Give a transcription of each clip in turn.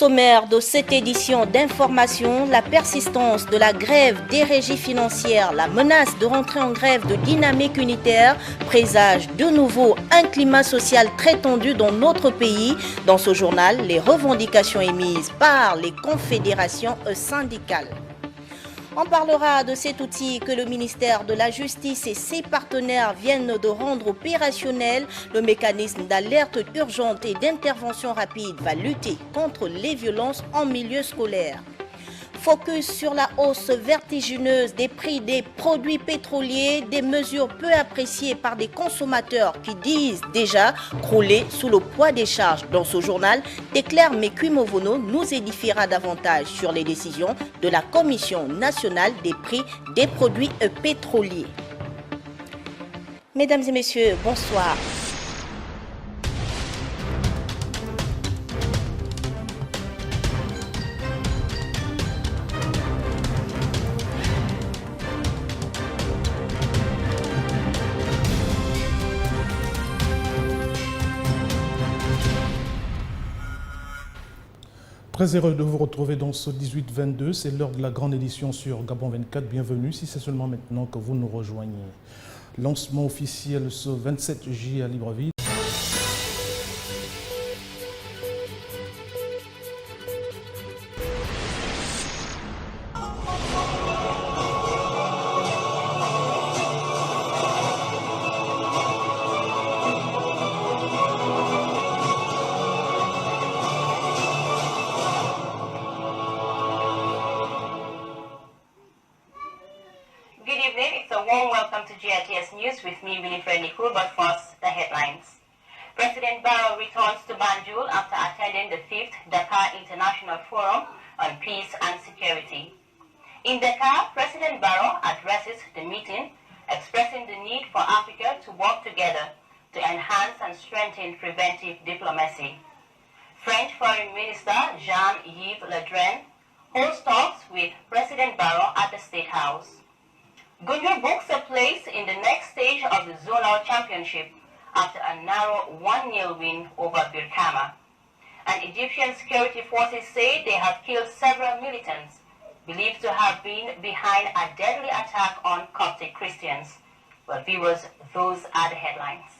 sommaire de cette édition d'information, la persistance de la grève des régies financières, la menace de rentrer en grève de dynamique unitaire présage de nouveau un climat social très tendu dans notre pays. Dans ce journal, les revendications émises par les confédérations syndicales. On parlera de cet outil que le ministère de la Justice et ses partenaires viennent de rendre opérationnel. Le mécanisme d'alerte urgente et d'intervention rapide va lutter contre les violences en milieu scolaire. Focus sur la hausse vertigineuse des prix des produits pétroliers, des mesures peu appréciées par des consommateurs qui disent déjà crouler sous le poids des charges. Dans ce journal, Déclare Mekuimovono nous édifiera davantage sur les décisions de la Commission nationale des prix des produits pétroliers. Mesdames et messieurs, bonsoir. Très heureux de vous retrouver dans ce 18-22, c'est l'heure de la grande édition sur Gabon 24. Bienvenue si c'est seulement maintenant que vous nous rejoignez. Lancement officiel ce 27 juillet à Libreville. To GRTS News with me, WeLT Nachrichten, but first, the headlines. President Barrow returns to Banjul after attending the 5th Dakar International Forum on Peace and Security. In Dakar, President Barrow addresses the meeting, expressing the need for Africa to work together to enhance and strengthen preventive diplomacy. French Foreign Minister Jean-Yves Le Drian holds talks with President Barrow at the State House. Gunjur books a place in the next stage of the zonal championship after a narrow 1-0 win over Birkama. And Egyptian security forces say they have killed several militants believed to have been behind a deadly attack on Coptic Christians. Well, viewers, those are the headlines.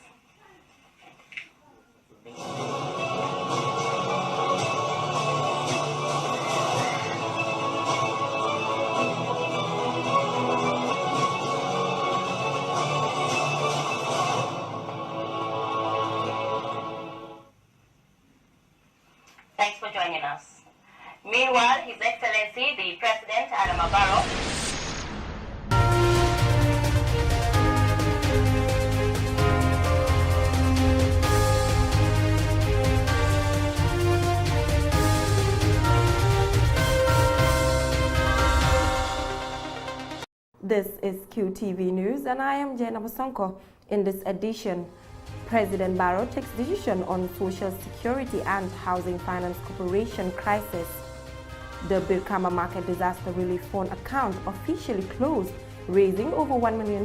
Thanks for joining us. Meanwhile, His Excellency, the President, Adama Barrow, This is QTV News and I am Jenna Bosonko. In this edition, President Barrow takes decision on Social Security and Housing Finance Corporation crisis. The Birkama Market Disaster Relief Fund account officially closed, raising over $1 million.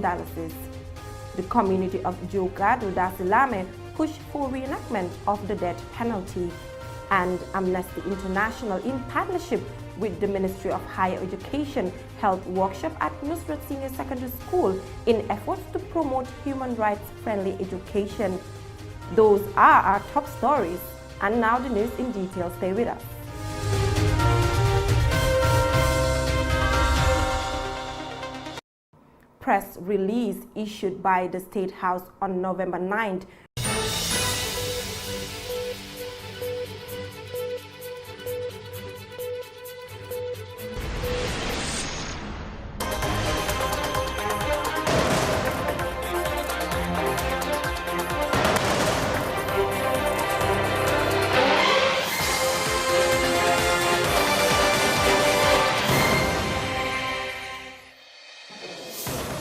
The community of Jogado Dasilame pushed for reenactment of the death penalty. And Amnesty International, in partnership with the Ministry of Higher Education, held workshop at Nusrat Senior Secondary School in efforts to promote human rights-friendly education. Those are our top stories. And now the news in detail. Stay with us. Press release issued by the State House on November 9th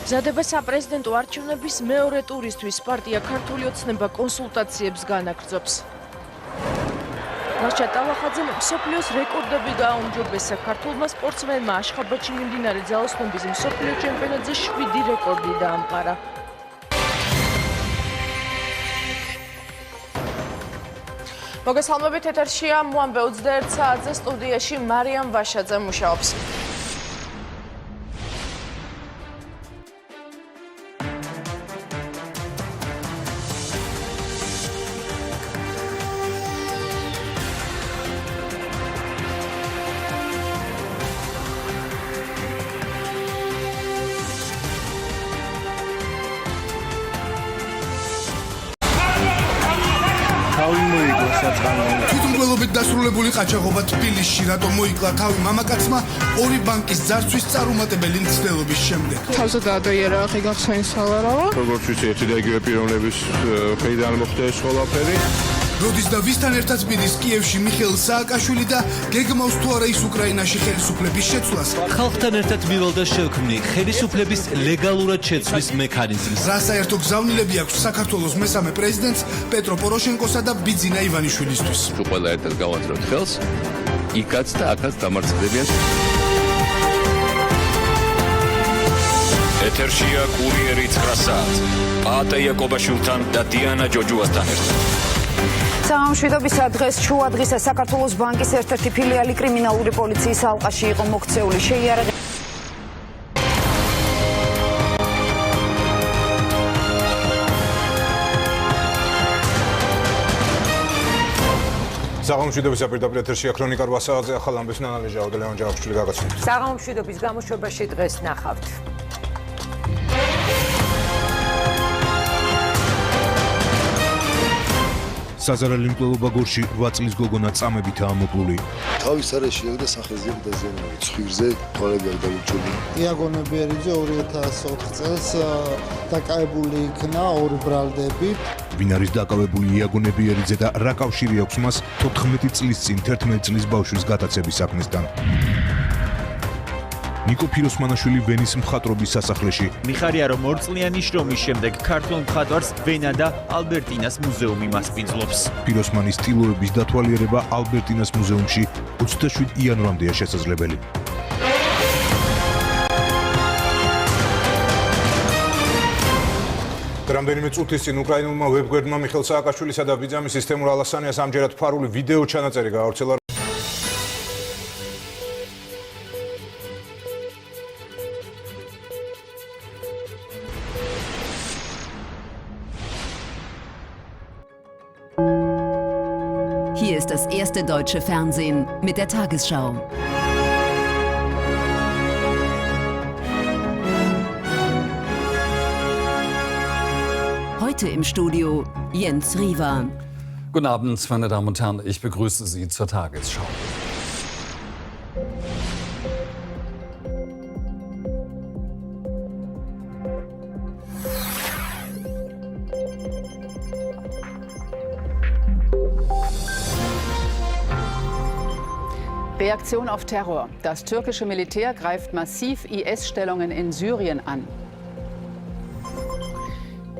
მზადება საპრეზიდენტო არჩევნების მეორე ტურისთვის პარტია ქართული ოცნება კონსულტაციებს განაგრძობს. მაშა ტალახაძემ მსოფლიოს რეკორდები გააუმჯობესა ქართულმა სპორტსმენმა აშხაბადში მიმდინარე ძალოსნობის მსოფლიო ჩემპიონატზე 7 რეკორდი დაამყარა. მოგესალმებით, ეთერშია მოამბე 21 საათზე სტუდიაში მარიამ ვაშაძე მუშაობს. თვითმკვლელობით დასრულებული ყაჩაღობა თბილისში რატომ მოიკლა თავი მამაკაცმა ორი ბანკის ძარცვის წარუმატებელი მცდელობის შემდეგ. თავზე დაადოიერა გახსენის სალარავა. როგორც ვიცი, ერთი და იგივე პიროვნების მხრიდან მოხდა ეს ყველაფერი. როდის და ვისთან ერთად მიდის კიევში მიხეილ სააკაშვილი და გეგმავს თუ არა ის უკრაინაში ხელისუფლების შეცვლას. ხალხთან ერთად მივალდა შექმნი ხელისუფლების ლეგალურად შეცვლის მექანიზმს. რა საერთო გზავნილები აქვს საქართველოს მესამე პრეზიდენტს პეტრო პოროშენკოსა და ბიძინა ივანიშვილისთვის. თუ ყველა ერთად გავაძლევთ ხელს, იქაც და აქაც დამარცხდებიან. ეთერშია კურიერი 9 საათი. ARTE იაკობაშვილთან და დიანა ჯოჯუასთან ერთად. სამშვიდობისა დღეს შუადღისა საქართველოს ბანკის ერთ-ერთი ფილიალი კრიმინალური პოლიციის ალყაში იყო მოქცეული. შეიარაღებული საღამომშვიდობის პირდაპირ ეთერშია ქრონიკა 8 საათზე ახალ ამბების ანალიზი აუდელეონ ჯავახიშვილი გაგაცნობთ. საღამომშვიდობის გამოშვებაში დღეს ნახავთ. საზარალი მკვლელობა გორში 8 წლის გოგონა წამებითაა მოკლული. თავის არეში და სახელზე დაზიანებული ცხვირზე თვალები არ დაუჭირდა. იაგონე ბერიძე 2004 წელს დაკავებული იქნა ორი ბრალდები. ვინ არის დაკავებული იაგონე ბერიძე და რა კავშირი აქვს მას 14 წლის წინ 11 წლის ბავშვის გატაცების საქმესთან? ნიკო ფიროსმანაშვილი ვენის მხატვრობის სასახლეში. მიხარია, რომ ორწლიანი შრომის შემდეგ ქართულ მხატვარს ვენა და ალბერტინას მუზეუმი მასპინძლობს. ფიროსმანის ტილოების დათვალიერება ალბერტინას მუზეუმში 27 იანვრამდეა შესაძლებელი. რამდენიმე წუთის წინ უკრაინულმა ვებგვერდმა მიხეილ სააკაშვილისა და ბიძამის სისტემურ ალასანიას ამჯერად ფარული ვიდეო ჩანაწერი გაავრცელა. Hier ist das erste deutsche Fernsehen mit der Tagesschau. Heute im Studio Jens Riewer. Guten Abend, meine Damen und Herren, ich begrüße Sie zur Tagesschau. Reaktion auf Terror. Das türkische Militär greift massiv IS-Stellungen in Syrien an.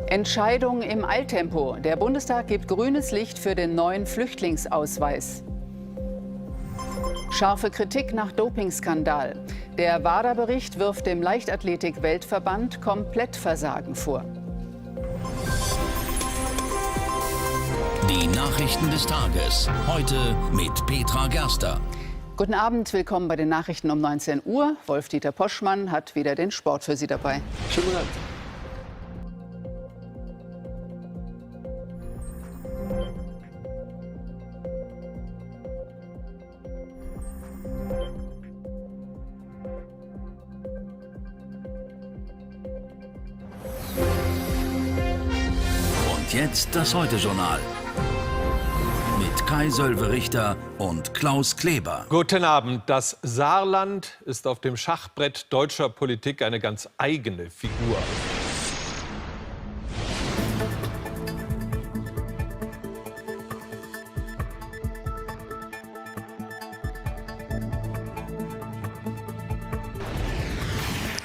Entscheidung im Eiltempo. Der Bundestag gibt grünes Licht für den neuen Flüchtlingsausweis. Scharfe Kritik nach Dopingskandal. Der WADA-Bericht wirft dem Leichtathletik-Weltverband Komplettversagen vor. Die Nachrichten des Tages. Heute mit Petra Gerster. Guten Abend, willkommen bei den Nachrichten um 19 Uhr. Wolf-Dieter Poschmann hat wieder den Sport für Sie dabei. Schönen guten Abend. Und jetzt das Heute Journal. Mit Kai Sölve-Richter und Klaus Kleber. Guten Abend. Das Saarland ist auf dem Schachbrett deutscher Politik eine ganz eigene Figur.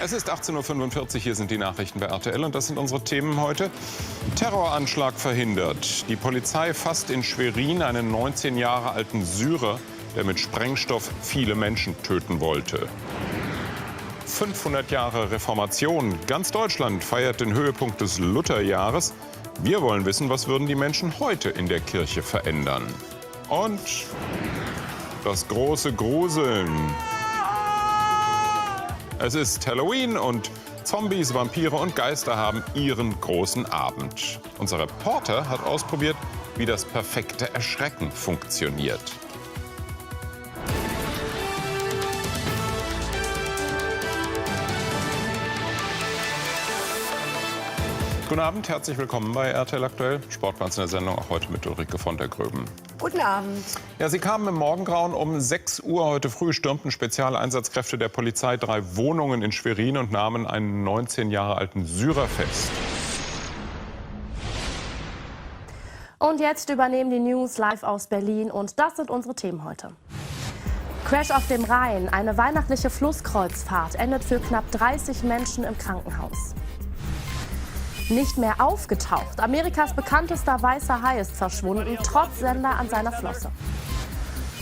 Es ist 18:45 Uhr, hier sind die Nachrichten bei RTL und das sind unsere Themen heute. Terroranschlag verhindert. Die Polizei fasst in Schwerin einen 19 Jahre alten Syrer, der mit Sprengstoff viele Menschen töten wollte. 500 Jahre Reformation. Ganz Deutschland feiert den Höhepunkt des Lutherjahres. Wir wollen wissen, was würden die Menschen heute in der Kirche verändern. Und das große Gruseln. Es ist Halloween und Zombies, Vampire und Geister haben ihren großen Abend. Unser Reporter hat ausprobiert, wie das perfekte Erschrecken funktioniert. Guten Abend, herzlich willkommen bei RTL Aktuell. Sportplatz in der Sendung, auch heute mit Ulrike von der Gröben. Guten Abend. Ja, sie kamen im Morgengrauen um 6 Uhr heute früh, stürmten Spezialeinsatzkräfte der Polizei 3 Wohnungen in Schwerin und nahmen einen 19 Jahre alten Syrer fest. Und jetzt übernehmen die News live aus Berlin und das sind unsere Themen heute. Crash auf dem Rhein, eine weihnachtliche Flusskreuzfahrt endet für knapp 30 Menschen im Krankenhaus. Nicht mehr aufgetaucht. Amerikas bekanntester weißer Hai ist verschwunden, trotz Sender an seiner Flosse.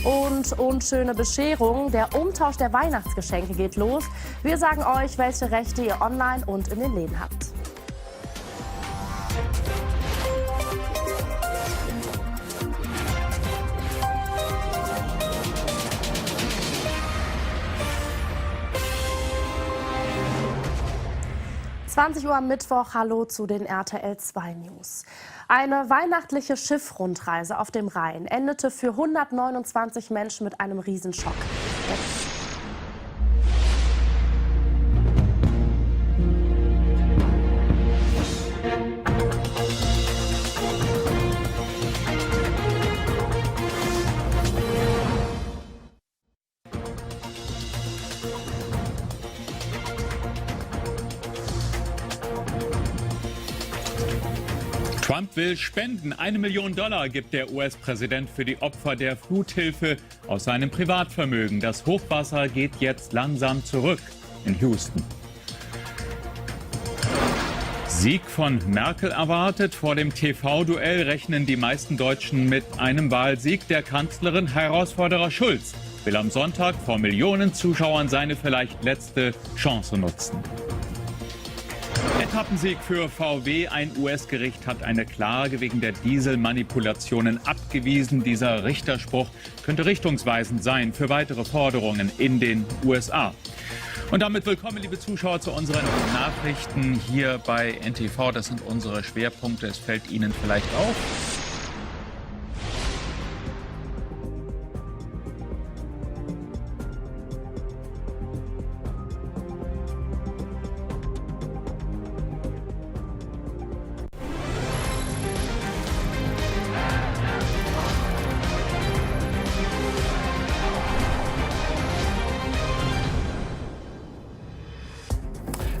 Und unschöne Bescherung, der Umtausch der Weihnachtsgeschenke geht los. Wir sagen euch, welche Rechte ihr online und in den Läden habt. Uhr am Mittwoch, hallo zu den RTL 2 News. Eine weihnachtliche Schiffrundreise auf dem Rhein endete für 129 Menschen mit einem Riesenschock. Trump will spenden. $1 Million gibt der US-Präsident für die Opfer der Fluthilfe aus seinem Privatvermögen. Das Hochwasser geht jetzt langsam zurück in Houston. Sieg von Merkel erwartet. Vor dem TV-Duell rechnen die meisten Deutschen mit einem Wahlsieg der Kanzlerin. Herausforderer Schulz will am Sonntag vor Millionen Zuschauern seine vielleicht letzte Chance nutzen. Etappensieg für VW. Ein US-Gericht hat eine Klage wegen der Dieselmanipulationen abgewiesen. Dieser Richterspruch könnte richtungsweisend sein für weitere Forderungen in den USA. Und damit willkommen, liebe Zuschauer, zu unseren Nachrichten hier bei NTV. Das sind unsere Schwerpunkte. Es fällt Ihnen vielleicht auf.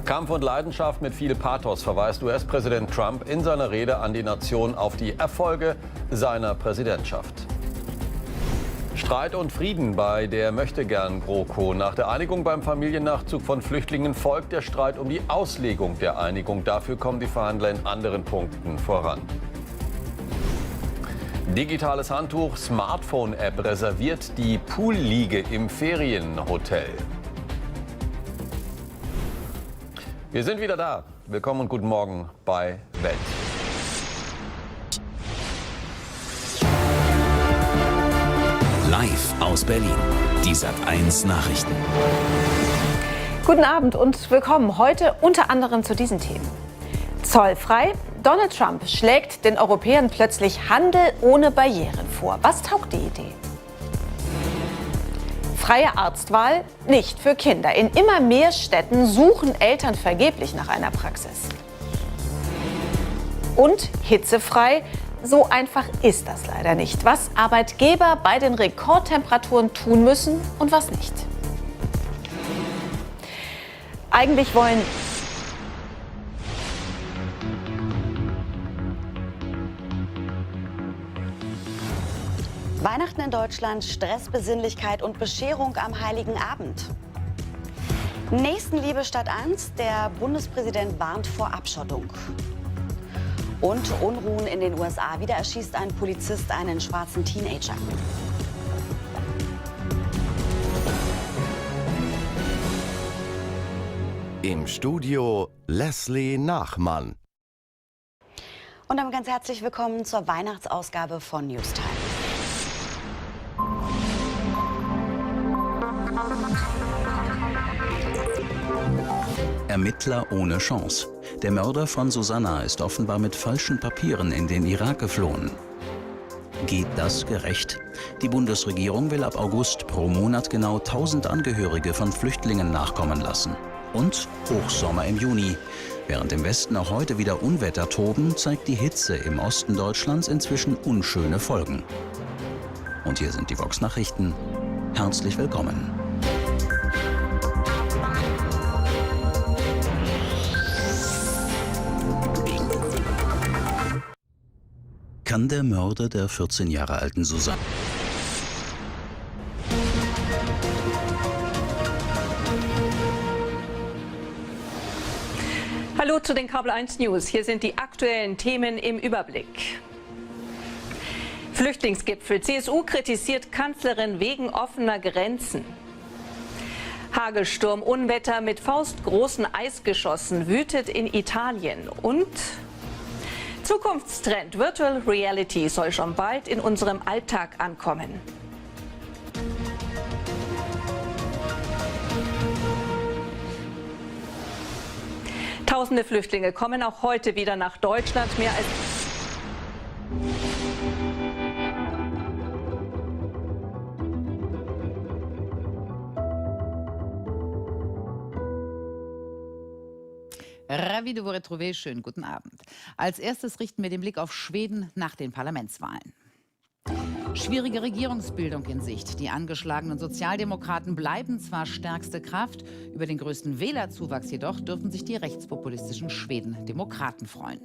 Kampf und Leidenschaft mit viel Pathos verweist US-Präsident Trump in seiner Rede an die Nation auf die Erfolge seiner Präsidentschaft. Streit und Frieden bei der Möchtegern-GroKo. Nach der Einigung beim Familiennachzug von Flüchtlingen folgt der Streit um die Auslegung der Einigung. Dafür kommen die Verhandler in anderen Punkten voran. Digitales Handtuch, Smartphone-App reserviert die Poolliege im Ferienhotel. Wir sind wieder da. Willkommen und guten Morgen bei WeLT. Live aus Berlin. Die SAT.1 Nachrichten. Guten Abend und willkommen heute unter anderem zu diesen Themen. Zollfrei. Donald Trump schlägt den Europäern plötzlich Handel ohne Barrieren vor. Was taugt die Idee? Freie Arztwahl nicht für Kinder. In immer mehr Städten suchen Eltern vergeblich nach einer Praxis. Und hitzefrei, so einfach ist das leider nicht. Was Arbeitgeber bei den Rekordtemperaturen tun müssen und was nicht. Eigentlich wollen Weihnachten in Deutschland, Stress, Besinnlichkeit und Bescherung am Heiligen Abend. Nächstenliebe statt Angst, der Bundespräsident warnt vor Abschottung. Und Unruhen in den USA. Wieder erschießt ein Polizist einen schwarzen Teenager. Im Studio Leslie Nachmann. Und damit ganz herzlich willkommen zur Weihnachtsausgabe von Newstime. Ermittler ohne Chance. Der Mörder von Susanna ist offenbar mit falschen Papieren in den Irak geflohen. Geht das gerecht? Die Bundesregierung will ab August pro Monat genau 1000 Angehörige von Flüchtlingen nachkommen lassen. Und Hochsommer im Juni. Während im Westen auch heute wieder Unwetter toben, zeigt die Hitze im Osten Deutschlands inzwischen unschöne Folgen. Und hier sind die WeLT Nachrichten. Herzlich willkommen. Kann der Mörder der 14 Jahre alten Susanna... Hallo zu den Kabel 1 News. Hier sind die aktuellen Themen im Überblick. Flüchtlingsgipfel. CSU kritisiert Kanzlerin wegen offener Grenzen. Hagelsturm, Unwetter mit faustgroßen Eisgeschossen wütet in Italien. Und Zukunftstrend. Virtual Reality soll schon bald in unserem Alltag ankommen. Tausende Flüchtlinge kommen auch heute wieder nach Deutschland. Mehr als Ravi de vous retrouver, schönen guten Abend. Als erstes richten wir den Blick auf Schweden nach den Parlamentswahlen. Schwierige Regierungsbildung in Sicht. Die angeschlagenen Sozialdemokraten bleiben zwar stärkste Kraft, über den größten Wählerzuwachs jedoch dürfen sich die rechtspopulistischen Schweden Demokraten freuen.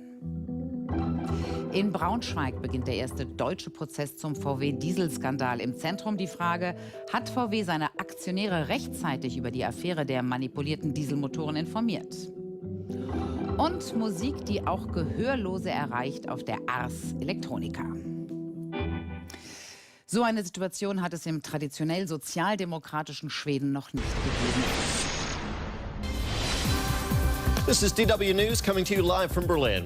In Braunschweig beginnt der erste deutsche Prozess zum VW-Dieselskandal. Im Zentrum die Frage, hat VW seine Aktionäre rechtzeitig über die Affäre der manipulierten Dieselmotoren informiert? Und Musik, die auch Gehörlose erreicht auf der Ars Electronica. So eine Situation hat es im traditionell sozialdemokratischen Schweden noch nicht gegeben. This is DW News coming to you live from Berlin.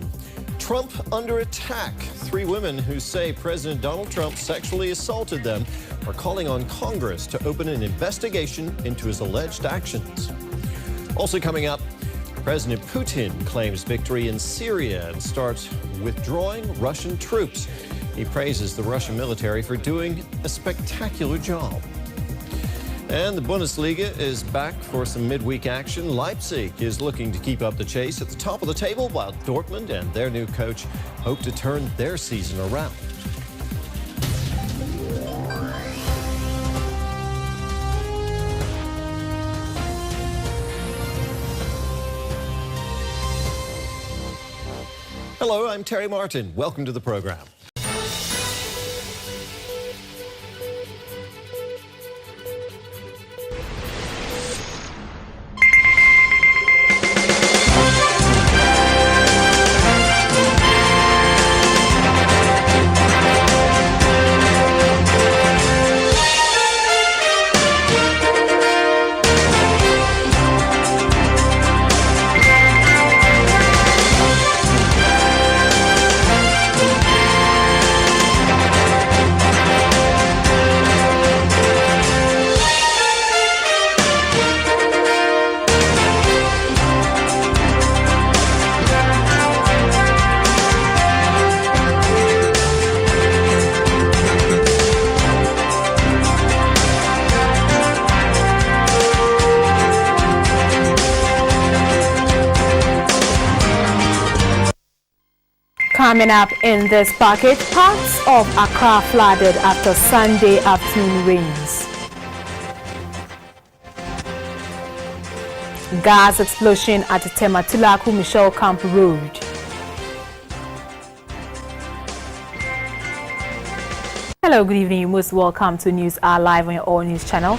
Trump under attack. 3 women who say President Donald Trump sexually assaulted them are calling on Congress to open an investigation into his alleged actions. Also coming up, President Putin claims victory in Syria and starts withdrawing Russian troops. He praises the Russian military for doing a spectacular job. And the Bundesliga is back for some midweek action. Leipzig is looking to keep up the chase at the top of the table, while Dortmund and their new coach hope to turn their season around. Hello, I'm Terry Martin. Welcome to the program. Coming up in this package, parts of Accra flooded after Sunday afternoon rains. Gas explosion at Tematilaku Michelle Camp Road. Hello, good evening. You're most welcome to News Hour Live on your All News channel.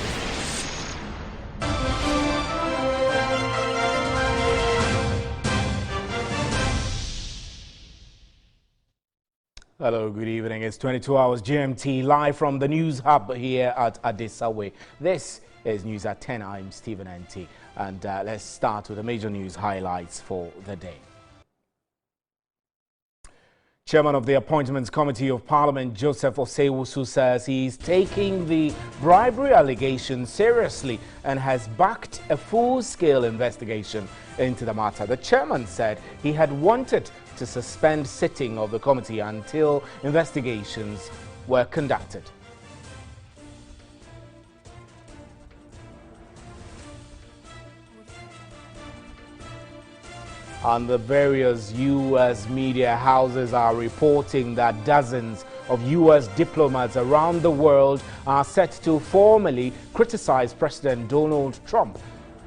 Hello, good evening. It's 22 hours GMT live from the News Hub here at Addis Ababa. This is News at 10. I'm Stephen NT. And let's start with the major news highlights for the day. Chairman of the Appointments Committee of Parliament, Joseph Osei-Wusu, says he's taking the bribery allegation seriously and has backed a full-scale investigation into the matter. The chairman said he had wanted to suspend sitting of the committee until investigations were conducted. And the various U.S. media houses are reporting that dozens of U.S. diplomats around the world are set to formally criticize President Donald Trump,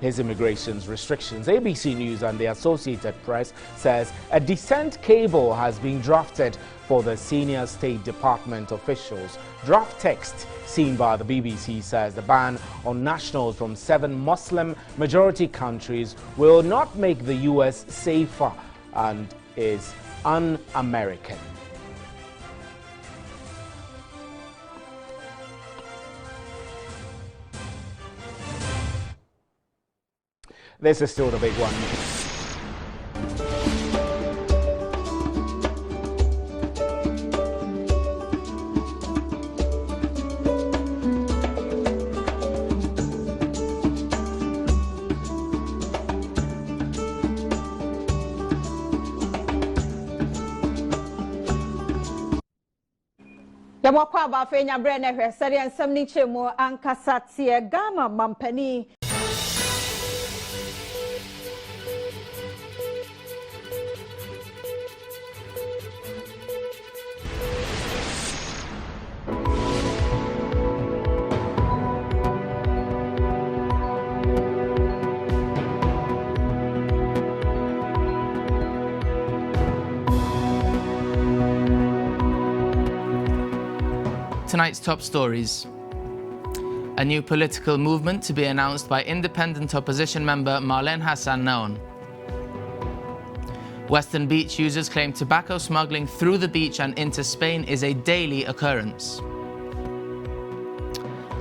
his immigration restrictions. ABC News and the Associated Press says a dissent cable has been drafted for the senior State Department officials. Draft text seen by the BBC says the ban on nationals from 7 Muslim-majority countries will not make the U.S. safer and is un-American. This is still the big one. Yamwakwa ba fenya brene hwe serian samni chemo ankasatie gama mampani. Tonight's top stories. A new political movement to be announced by independent opposition member Marlene Hassan Naon. Western beach users claim tobacco smuggling through the beach and into Spain is a daily occurrence.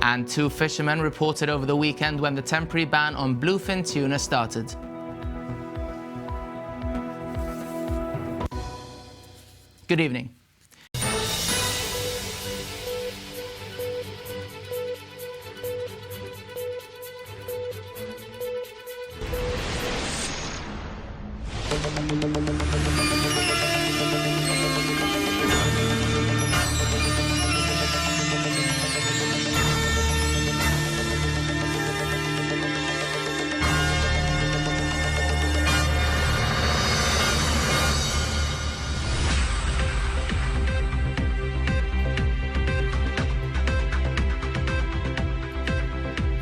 And 2 fishermen reported over the weekend when the temporary ban on bluefin tuna started. Good evening.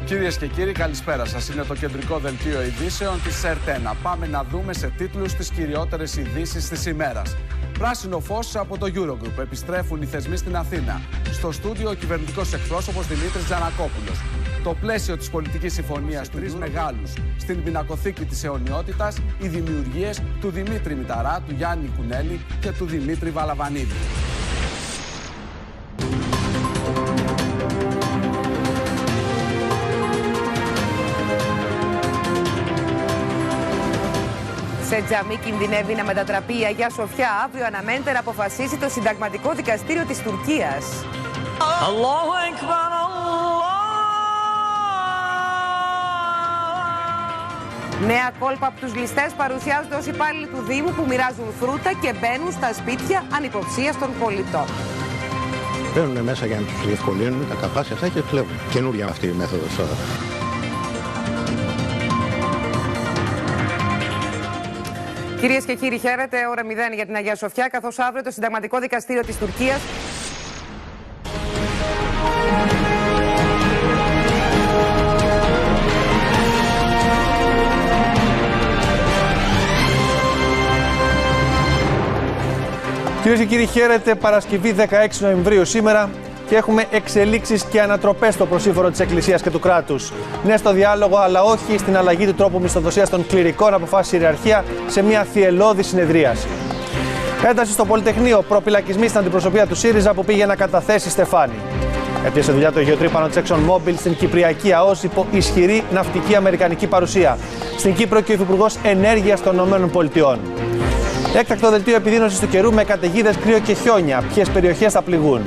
Κυρίες και κύριοι, καλησπέρα σας. Είναι το κεντρικό δελτίο ειδήσεων της ΕΡΤ1. Πάμε να δούμε σε τίτλους τις κυριότερες ειδήσεις της ημέρας. Πράσινο φως από το Eurogroup. Επιστρέφουν οι θεσμοί στην Αθήνα. Στο στούντιο ο κυβερνητικός εκπρόσωπος Δημήτρης Τζανακόπουλος. Το πλαίσιο της πολιτικής συμφωνίας του 3 μεγάλους στην πινακοθήκη της αιωνιότητας, οι δημιουργίες του Δημήτρη Μηταρά, του Γιάννη Κουνέλη και του Δημήτρη Βαλαβανίδη. Σε τζαμί κινδυνεύει να μετατραπεί η Αγία Σοφιά. Αύριο αναμένεται να αποφασίσει το Συνταγματικό Δικαστήριο της Τουρκίας. Νέα κόλπα από τους ληστές παρουσιάζονται ως υπάλληλοι του Δήμου που μοιράζουν φρούτα και μπαίνουν στα σπίτια ανυποψίας των πολιτών. Μπαίνουν μέσα για να τους διευκολύνουν τα καπάσια αυτά και κλέβουν. Καινούρια αυτή η μέθοδος τώρα. Κυρίες και κύριοι, χαίρετε. Ώρα 0 για την Αγία Σοφιά, καθώς αύριο το Συνταγματικό Δικαστήριο της Τουρκίας Κυρίες και κύριοι, χαίρετε. Παρασκευή 16 Νοεμβρίου σήμερα και έχουμε εξελίξεις και ανατροπές στο προσήφορο της Εκκλησίας και του κράτους. Ναι στο διάλογο, αλλά όχι στην αλλαγή του τρόπου μισθοδοσίας των κληρικών, αποφάσισε η ιεραρχία σε μια θυελλώδη συνεδρίαση. Ένταση στο Πολυτεχνείο, προπυλακισμοί στην αντιπροσωπεία του ΣΥΡΙΖΑ που πήγε να καταθέσει στεφάνι. Έπιασε δουλειά το γεωτρύπανο της ExxonMobil στην Κυπριακή ΑΟΣ υπό ισχυρή ναυτική αμερικανική παρουσία. Στην Κύπρο και ο Υφυπουργός Ενέργειας των ΗΠΑ. Έκτακτο δελτίο επιδείνωσης του καιρού με καταιγίδες, κρύο και χιόνια. Ποιες περιοχές θα πληγούν?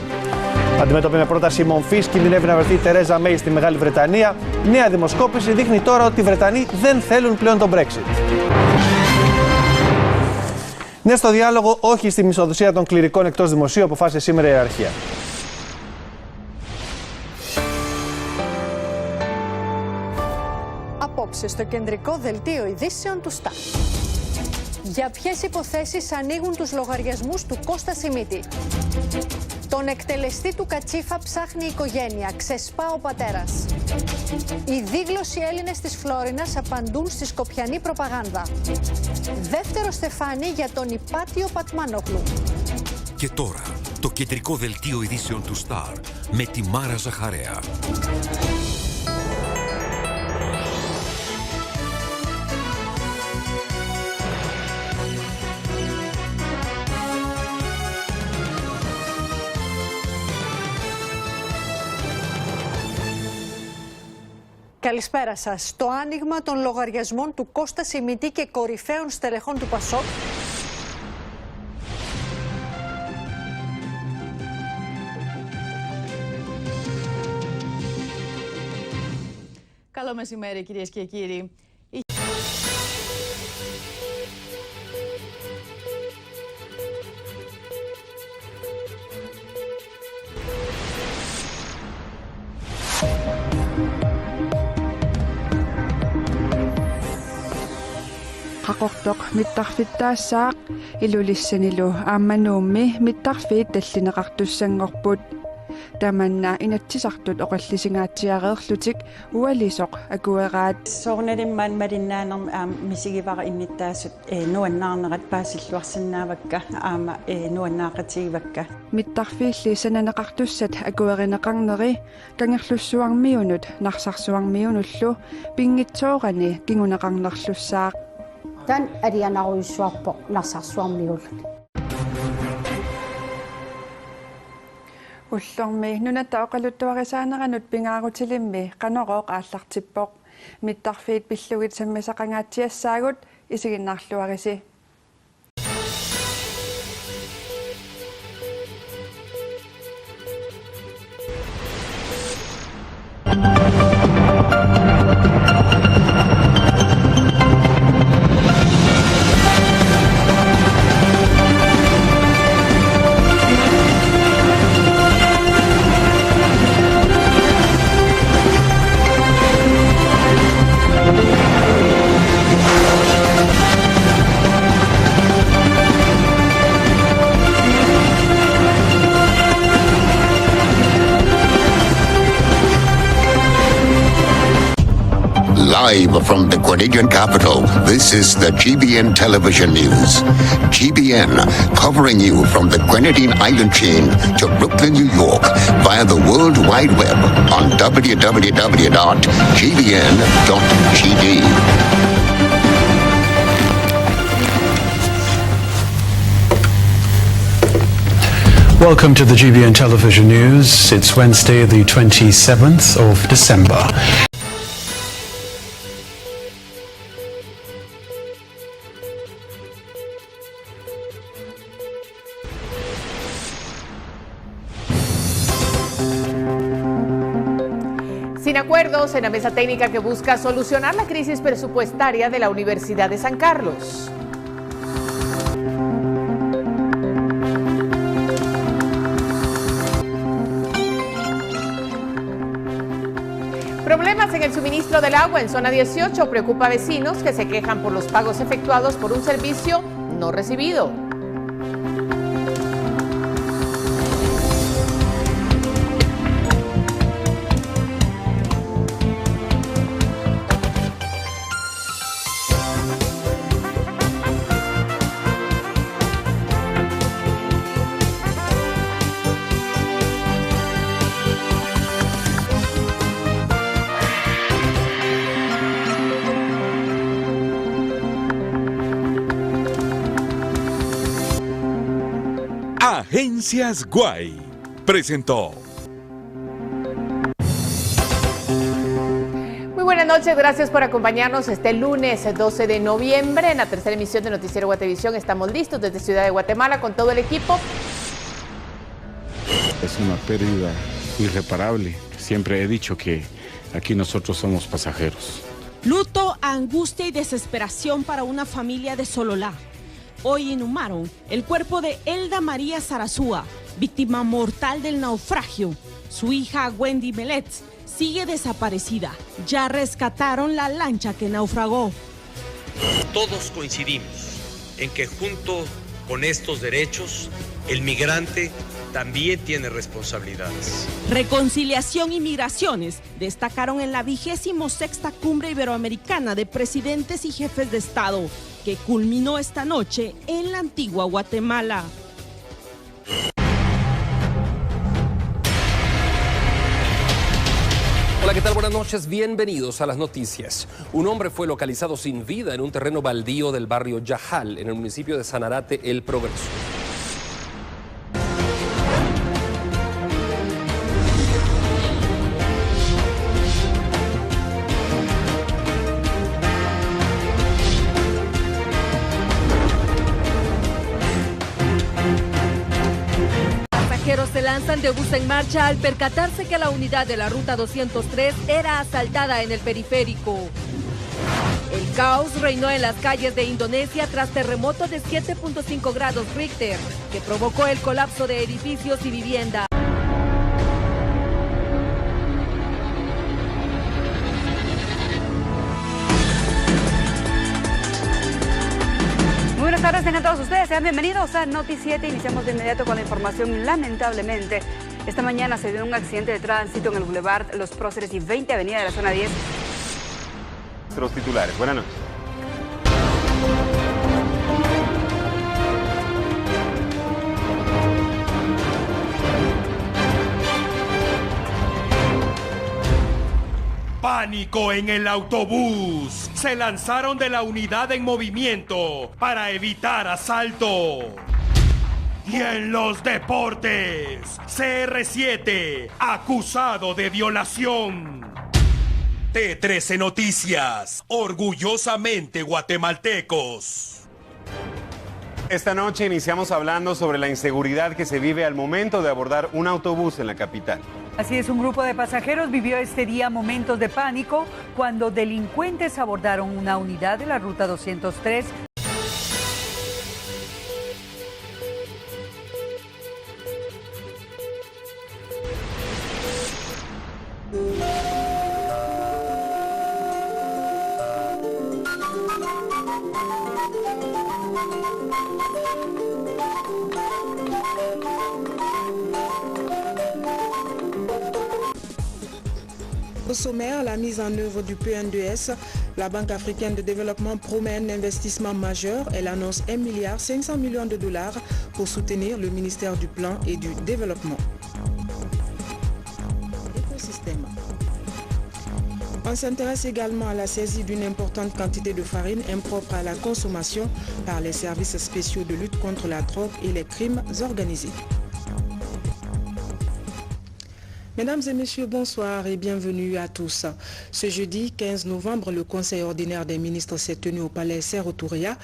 Αντιμέτωπη με πρόταση μομφής, κινδυνεύει να βρεθεί η Τερέζα Μέη στη Μεγάλη Βρετανία. Νέα δημοσκόπηση δείχνει τώρα ότι οι Βρετανοί δεν θέλουν πλέον τον Brexit. Ναι στο διάλογο, όχι στη μισθοδοσία των κληρικών εκτός δημοσίου, αποφάσισε σήμερα η ιεραρχία. Απόψε στο κεντρικό δελτίο ειδήσεων του ΣΤΑ. Για ποιες υποθέσεις ανοίγουν τους λογαριασμούς του Κώστα Σιμίτη? Τον εκτελεστή του Κατσίφα ψάχνει η οικογένεια, ξεσπά ο πατέρας. Οι δίγλωσοι Έλληνες της Φλόρινας απαντούν στη σκοπιανή προπαγάνδα. Δεύτερο στεφάνι για τον υπάτιο Πατμάνογλου. Και τώρα, το κεντρικό δελτίο ειδήσεων του Σταρ με τη Μάρα Ζαχαρέα. Καλησπέρα σας. Το άνοιγμα των λογαριασμών του Κώστα Σιμίτη και κορυφαίων στελεχών του ΠΑΣΟΚ Καλό μεσημέρι, κυρίες και κύριοι. Haqortoq mittarfittaassaaq ilulissanilo aammanuummi mittarfiit tallineqartussangorput tamanna inatsisartut oqallisingaatiareerlutik ualisoq akueraat soornalimmaan malinnaanern misigivara innittaasut nuannaarnerat paasilluarsannaavakka aama nuannaaqatigivakka mittarfiilli sananeqartussat akuerineqarneri kangerlussuarmiunut narsarsuarmiunullu pingitsoorani kinguneqarnerlussaaq tan arianaruissuarpo narsarsuarmiullut Ullormi nunata oqaluttuarisaaneranut pingaarutilimmi qanorooq aallartippoq mittarfiit pillugit sammisaqangaatiassaagut isiginnarluarisi Live from the Grenadian capital, this is the GBN Television News. GBN, covering you from the Grenadine Island chain to Brooklyn, New York, via the World Wide Web on www.gbn.gd. Welcome to the GBN Television News. It's Wednesday, the 27th of December. Sin acuerdos en la mesa técnica que busca solucionar la crisis presupuestaria de la Universidad de San Carlos. Problemas en el suministro del agua en zona 18 preocupa a vecinos que se quejan por los pagos efectuados por un servicio no recibido. Agencias Guay presentó. Muy buenas buenas noches, gracias por acompañarnos este lunes 12 de noviembre en la tercera emisión de Noticiero Guatevisión. Estamos listos desde Ciudad de Guatemala con todo el equipo. Es una pérdida irreparable. Siempre he dicho que aquí nosotros somos pasajeros. Luto, angustia y desesperación para una familia de Sololá. Hoy inhumaron el cuerpo de Elda María Sarazúa, víctima mortal del naufragio. Su hija Wendy Melet sigue desaparecida. Ya rescataron la lancha que naufragó. Todos coincidimos en que junto con estos derechos, el migrante también tiene responsabilidades. Reconciliación y migraciones destacaron en la 26ª Cumbre Iberoamericana de Presidentes y Jefes de Estado, que culminó esta noche en la antigua Guatemala. Hola, ¿qué tal? Buenas noches, bienvenidos a las noticias. Un hombre fue localizado sin vida en un terreno baldío del barrio Yajal, en el municipio de Sanarate, El Progreso. Se lanzan de bus en marcha al percatarse que la unidad de la ruta 203 era asaltada en el periférico. El caos reinó en las calles de Indonesia tras terremoto de 7.5 grados Richter, que provocó el colapso de edificios y viviendas. Buenas tardes, tengan todos ustedes, sean bienvenidos a Noti 7. Iniciamos de inmediato con la información. Lamentablemente, esta mañana se dio un accidente de tránsito en el Boulevard Los Próceres y 20 Avenida de la Zona 10. Nuestros titulares, buenas noches. Pánico en el autobús. Se lanzaron de la unidad en movimiento para evitar asalto. Y en los deportes, CR7, acusado de violación. T13 Noticias, orgullosamente guatemaltecos. Esta noche iniciamos hablando sobre la inseguridad que se vive al momento de abordar un autobús en la capital. Así es, un grupo de pasajeros vivió este día momentos de pánico cuando delincuentes abordaron una unidad de la ruta 203. Au sommaire, la mise en œuvre du PN2S, la Banque africaine de développement promet un investissement majeur. Elle annonce 1,5 milliard de dollars pour soutenir le ministère du Plan et du Développement. Écosystème. On s'intéresse également à la saisie d'une importante quantité de farine impropre à la consommation par les services spéciaux de lutte contre la drogue et les crimes organisés. Mesdames et messieurs, bonsoir et bienvenue à tous. Ce jeudi 15 novembre, le Conseil ordinaire des ministres s'est tenu au palais Serre-Touria.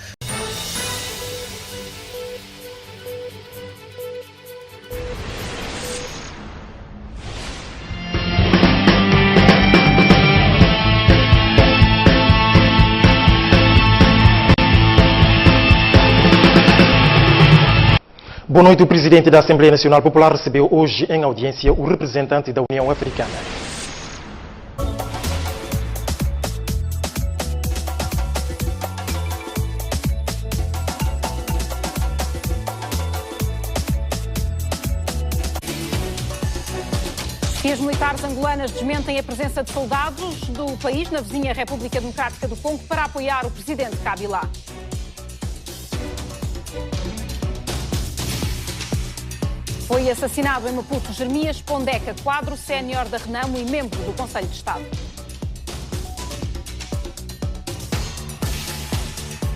Boa noite. O presidente da Assembleia Nacional Popular recebeu hoje em audiência o representante da União Africana. E as militares angolanas desmentem a presença de soldados do país na vizinha República Democrática do Congo para apoiar o presidente Kabila. Foi assassinado em Maputo Jeremias Pondeca, quadro sénior da Renamo e membro do Conselho de Estado.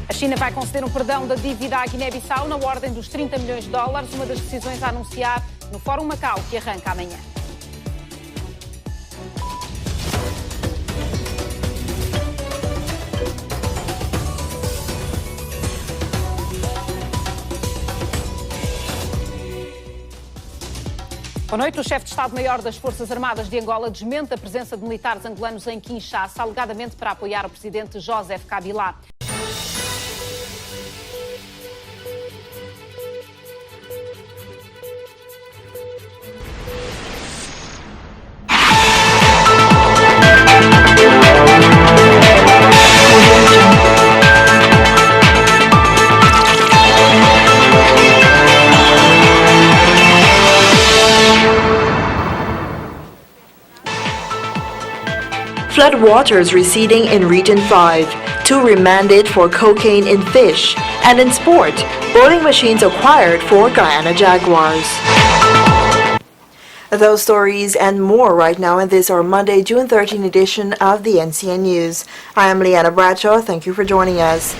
A China vai conceder um perdão da dívida à Guiné-Bissau na ordem dos 30 milhões de dólares, uma das decisões a anunciar no Fórum Macau, que arranca amanhã. Boa noite. O chefe de Estado-Maior das Forças Armadas de Angola desmente a presença de militares angolanos em Kinshasa, alegadamente para apoiar o presidente Joseph Kabila. Floodwaters receding in Region 5. 2 remanded for cocaine in fish. And in sport, bowling machines acquired for Guyana Jaguars. Those stories and more right now in this our Monday, June 13 edition of the NCN News. I am Leanna Bradshaw. Thank you for joining us.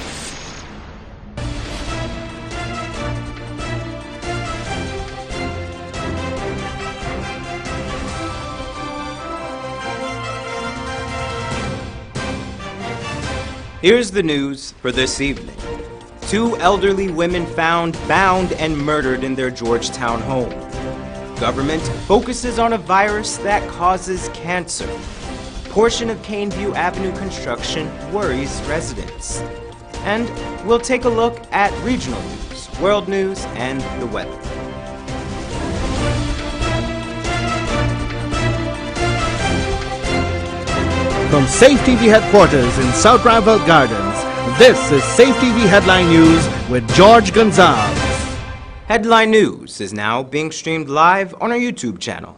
Here's the news for this evening. 2 elderly women found bound and murdered in their Georgetown home. Government focuses on a virus that causes cancer. Portion of Caneview Avenue construction worries residents. And we'll take a look at regional news, world news, and the weather. From Safe TV headquarters in South Bramwell Gardens, this is Safe TV Headline News with George Gonzalez. Headline News is now being streamed live on our YouTube channel.